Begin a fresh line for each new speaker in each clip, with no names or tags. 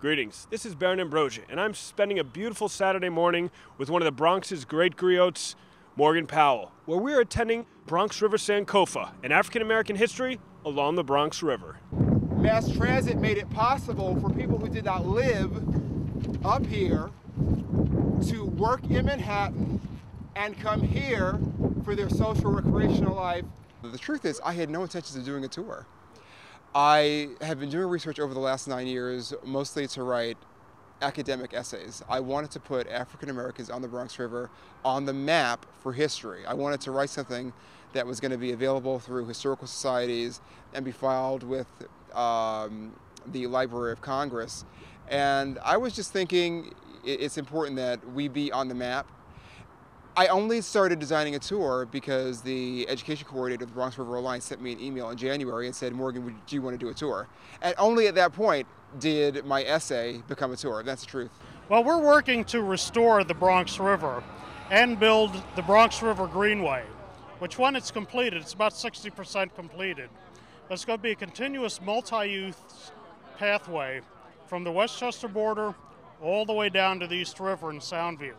Greetings, this is Baron Ambrosia, and I'm spending a beautiful Saturday morning with one of the Bronx's great griots, Morgan Powell, where we're attending Bronx River Sankofa, an African-American history along the Bronx River.
Mass transit made it possible for people who did not live up here to work in Manhattan and come here for their social recreational life.
The truth is, I had no intentions of doing a tour. I have been doing research over the last 9 years, mostly to write academic essays. I wanted to put African Americans on the Bronx River on the map for history. I wanted to write something that was going to be available through historical societies and be filed with the Library of Congress. And I was just thinking it's important that we be on the map. I only started designing a tour because the education coordinator of the Bronx River Alliance sent me an email in January and said, Morgan, do you want to do a tour? And only at that point did my essay become a tour. That's the truth.
Well, we're working to restore the Bronx River and build the Bronx River Greenway, which when it's completed, it's about 60% completed. But it's going to be a continuous multi-use pathway from the Westchester border all the way down to the East River in Soundview.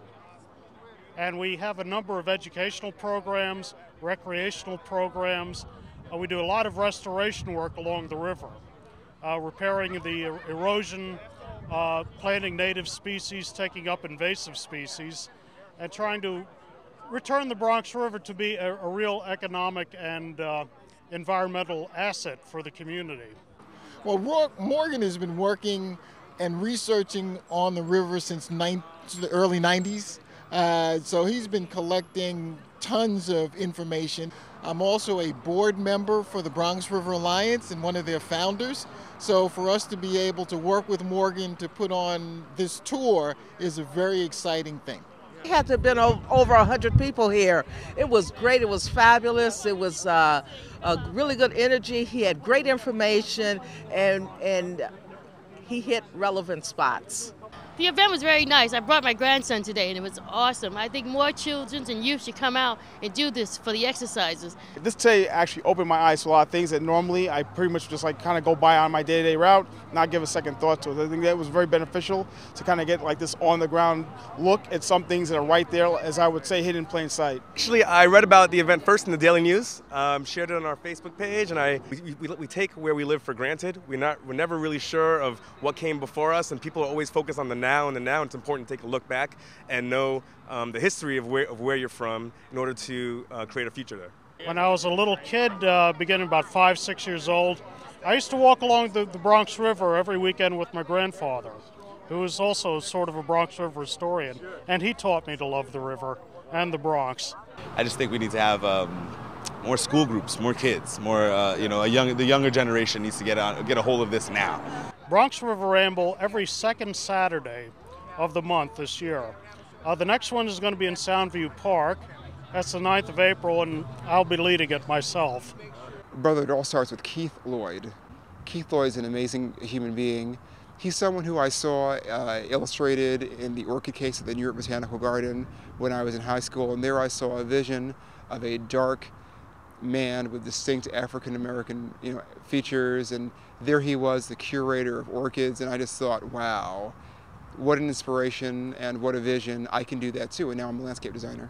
And we have a number of educational programs, recreational programs. We do a lot of restoration work along the river, repairing the erosion, planting native species, taking up invasive species, and trying to return the Bronx River to be a real economic and environmental asset for the community.
Well, Morgan has been working and researching on the river since the early 90s. So he's been collecting tons of information. I'm also a board member for the Bronx River Alliance and one of their founders. So for us to be able to work with Morgan to put on this tour is a very exciting thing.
We had to have been over 100 people here. It was great. It was fabulous. It was a really good energy. He had great information and he hit relevant spots.
The event was very nice. I brought my grandson today, and it was awesome. I think more children and youth should come out and do this for the exercises.
This today actually opened my eyes to a lot of things that normally I pretty much just kind of go by on my day-to-day route, not give a second thought to it. I think that was very beneficial to kind of get like this on-the-ground look at some things that are right there, as I would say, hidden in plain sight.
Actually, I read about the event first in the Daily News, shared it on our Facebook page, and we take where we live for granted. We're never really sure of what came before us, and people are always focused on the now and the now. It's important to take a look back and know the history of where you're from in order to create a future there.
When I was a little kid, beginning about 5, 6 years old, I used to walk along the Bronx River every weekend with my grandfather, who was also sort of a Bronx River historian, and he taught me to love the river and the Bronx.
I just think we need to have more school groups, more kids, more the younger generation needs to get a hold of this now.
Bronx River Ramble every second Saturday of the month this year. The next one is going to be in Soundview Park. That's the 9th of April, and I'll be leading it myself.
Brother, it all starts with Keith Lloyd. Keith Lloyd is an amazing human being. He's someone who I saw illustrated in the orchid case at the New York Botanical Garden when I was in high school, and there I saw a vision of a dark man with distinct African-American features, and there he was, the curator of orchids, and I just thought, wow, what an inspiration and what a vision. I can do that too, and now I'm a landscape designer.